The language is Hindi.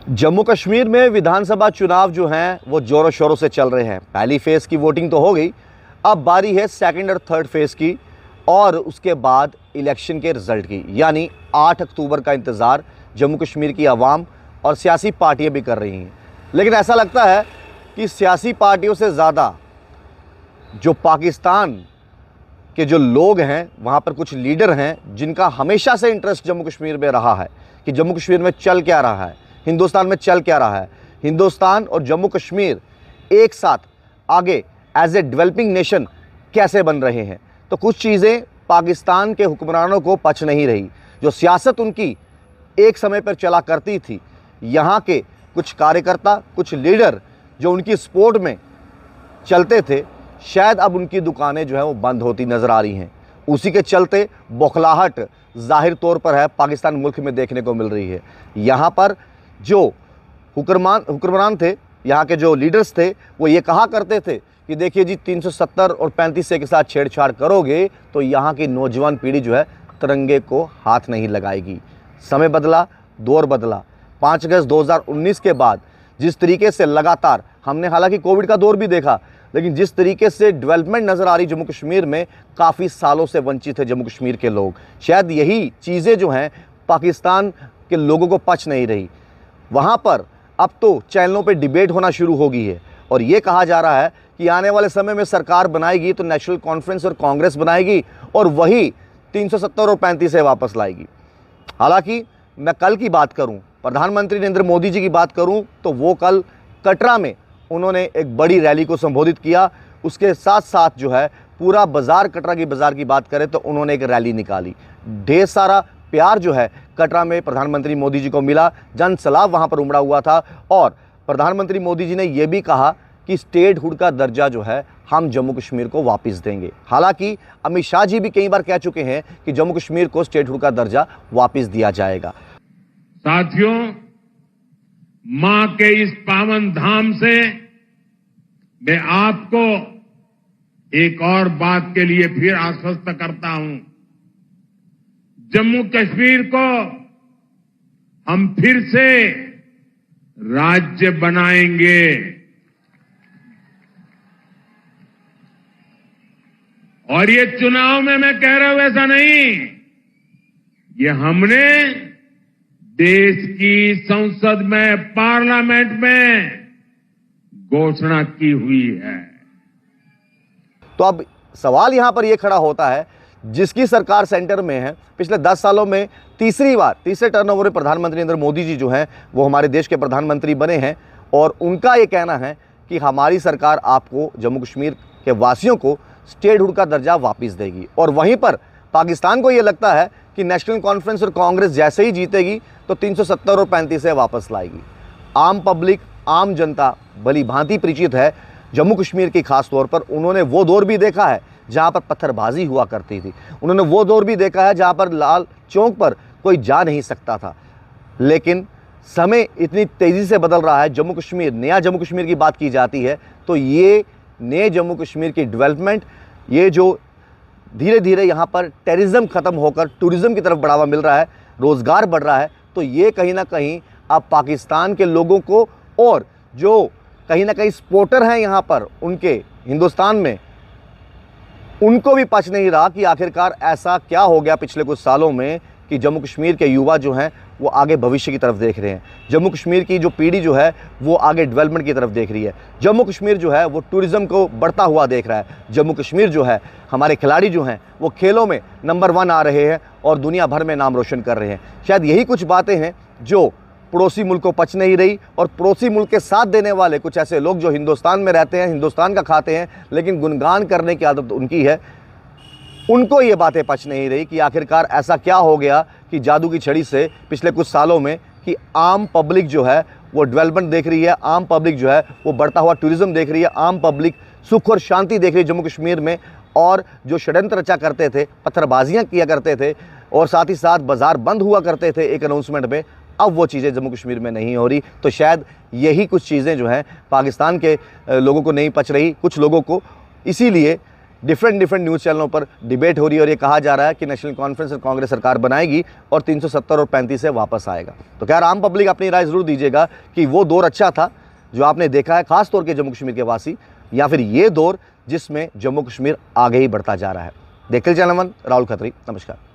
जम्मू कश्मीर में विधानसभा चुनाव जो हैं वो जोरों शोरों से चल रहे हैं। पहली फेज़ की वोटिंग तो हो गई, अब बारी है सेकंड और थर्ड फेज़ की और उसके बाद इलेक्शन के रिज़ल्ट की। यानी 8 अक्टूबर का इंतज़ार जम्मू कश्मीर की आवाम और सियासी पार्टियां भी कर रही हैं। लेकिन ऐसा लगता है कि सियासी पार्टियों से ज़्यादा जो पाकिस्तान के जो लोग हैं, वहाँ पर कुछ लीडर हैं जिनका हमेशा से इंटरेस्ट जम्मू कश्मीर में रहा है कि जम्मू कश्मीर में चल क्या रहा है, हिंदुस्तान में चल क्या रहा है। हिंदुस्तान और जम्मू कश्मीर एक साथ आगे एज ए डेवलपिंग नेशन कैसे बन रहे हैं। तो कुछ चीज़ें पाकिस्तान के हुक्मरानों को पच नहीं रही। जो सियासत उनकी एक समय पर चला करती थी, यहाँ के कुछ कार्यकर्ता, कुछ लीडर जो उनकी सपोर्ट में चलते थे, शायद अब उनकी दुकानें जो है वो बंद होती नज़र आ रही हैं। उसी के चलते बौखलाहट ज़ाहिर तौर पर है पाकिस्तान मुल्क में देखने को मिल रही है। यहाँ पर जो हुक्मरान थे, यहाँ के जो लीडर्स थे, वो ये कहा करते थे कि देखिए जी 370 और 35 के साथ छेड़छाड़ करोगे तो यहाँ की नौजवान पीढ़ी जो है तिरंगे को हाथ नहीं लगाएगी। समय बदला, दौर बदला। 5 अगस्त 2019 के बाद जिस तरीके से लगातार हमने हालांकि कोविड का दौर भी देखा, लेकिन जिस तरीके से डेवलपमेंट नज़र आ रही जम्मू कश्मीर में, काफ़ी सालों से वंचित है जम्मू कश्मीर के लोग। शायद यही चीज़ें जो हैं पाकिस्तान के लोगों को पच नहीं रही। वहाँ पर अब तो चैनलों पे डिबेट होना शुरू हो गई है और ये कहा जा रहा है कि आने वाले समय में सरकार बनाएगी तो नेशनल कॉन्फ्रेंस और कांग्रेस बनाएगी और वही 370 और 35 से वापस लाएगी। हालांकि मैं कल की बात करूं, प्रधानमंत्री नरेंद्र मोदी जी की बात करूं, तो वो कल कटरा में उन्होंने एक बड़ी रैली को संबोधित किया। उसके साथ साथ जो है पूरा बाज़ार, कटरा की बाज़ार की बात करें तो उन्होंने एक रैली निकाली। ढेर सारा प्यार जो है कटरा में प्रधानमंत्री मोदी जी को मिला, जन सलाब वहाँ पर उमड़ा हुआ था और प्रधानमंत्री मोदी जी ने यह भी कहा कि स्टेटहुड का दर्जा जो है हम जम्मू कश्मीर को वापस देंगे। हालांकि अमित शाह जी भी कई बार कह चुके हैं कि जम्मू कश्मीर को स्टेटहुड का दर्जा वापस दिया जाएगा। साथियों, मां के इस पावन धाम से मैं आपको एक और बात के लिए फिर आश्वस्त करता हूं। जम्मू कश्मीर को हम फिर से राज्य बनाएंगे। और ये चुनाव में मैं कह रहा हूं ऐसा नहीं, ये हमने देश की संसद में, पार्लियामेंट में घोषणा की हुई है। तो अब सवाल यहां पर यह खड़ा होता है, जिसकी सरकार सेंटर में है, पिछले 10 सालों में तीसरे टर्नओवर में प्रधानमंत्री नरेंद्र मोदी जी जो हैं वो हमारे देश के प्रधानमंत्री बने हैं और उनका ये कहना है कि हमारी सरकार आपको, जम्मू कश्मीर के वासियों को स्टेटहुड का दर्जा वापस देगी। और वहीं पर पाकिस्तान को ये लगता है कि नेशनल कॉन्फ्रेंस और कांग्रेस जैसे ही जीतेगी तो 370 और 35 से वापस लाएगी। आम पब्लिक, आम जनता भली भांति परिचित है जम्मू कश्मीर की खास तौर पर। उन्होंने वो दौर भी देखा है जहाँ पर पत्थरबाजी हुआ करती थी, उन्होंने वो दौर भी देखा है जहाँ पर लाल चौक पर कोई जा नहीं सकता था। लेकिन समय इतनी तेज़ी से बदल रहा है, जम्मू कश्मीर, नया जम्मू कश्मीर की बात की जाती है तो ये नए जम्मू कश्मीर की डेवलपमेंट, ये जो धीरे धीरे यहाँ पर टेररिज्म ख़त्म होकर टूरिज़्म की तरफ बढ़ावा मिल रहा है, रोज़गार बढ़ रहा है, तो ये कहीं ना कहीं अब पाकिस्तान के लोगों को और जो कहीं ना कहीं सपोर्टर हैं यहाँ पर उनके हिंदुस्तान में, उनको भी पच नहीं रहा कि आखिरकार ऐसा क्या हो गया पिछले कुछ सालों में कि जम्मू कश्मीर के युवा जो हैं वो आगे भविष्य की तरफ देख रहे हैं। जम्मू कश्मीर की जो पीढ़ी जो है वो आगे डेवलपमेंट की तरफ देख रही है। जम्मू कश्मीर जो है वो टूरिज़्म को बढ़ता हुआ देख रहा है। जम्मू कश्मीर जो है, हमारे खिलाड़ी जो हैं वो खेलों में नंबर 1 आ रहे हैं और दुनिया भर में नाम रोशन कर रहे हैं। शायद यही कुछ बातें हैं जो पड़ोसी मुल्क को पच नहीं रही और पड़ोसी मुल्क के साथ देने वाले कुछ ऐसे लोग जो हिंदुस्तान में रहते हैं, हिंदुस्तान का खाते हैं, लेकिन गुणगान करने की आदत उनकी है, उनको ये बातें पच नहीं रही कि आखिरकार ऐसा क्या हो गया कि जादू की छड़ी से पिछले कुछ सालों में कि आम पब्लिक जो है वो डेवलपमेंट देख रही है, आम पब्लिक जो है वो बढ़ता हुआ टूरिज़्म देख रही है, आम पब्लिक सुख और शांति देख रही है जम्मू कश्मीर में। और जो षड्यंत्र रचा करते थे, पत्थरबाजियाँ किया करते थे और साथ ही साथ बाज़ार बंद हुआ करते थे एक अनाउंसमेंट में, अब वो चीज़ें जम्मू कश्मीर में नहीं हो रही। तो शायद यही कुछ चीज़ें जो हैं पाकिस्तान के लोगों को नहीं पच रही, कुछ लोगों को। इसीलिए डिफरेंट न्यूज़ चैनलों पर डिबेट हो रही है और ये कहा जा रहा है कि नेशनल कॉन्फ्रेंस और कांग्रेस सरकार बनाएगी और 370 और 35 से वापस आएगा। तो क्या आम पब्लिक अपनी राय ज़रूर दीजिएगा कि वो दौर अच्छा था जो आपने देखा है खास तौर के जम्मू कश्मीर के वासी, या फिर ये दौर जिसमें जम्मू कश्मीर आगे ही बढ़ता जा रहा है। देखते चैनल वन, राहुल खत्री, नमस्कार।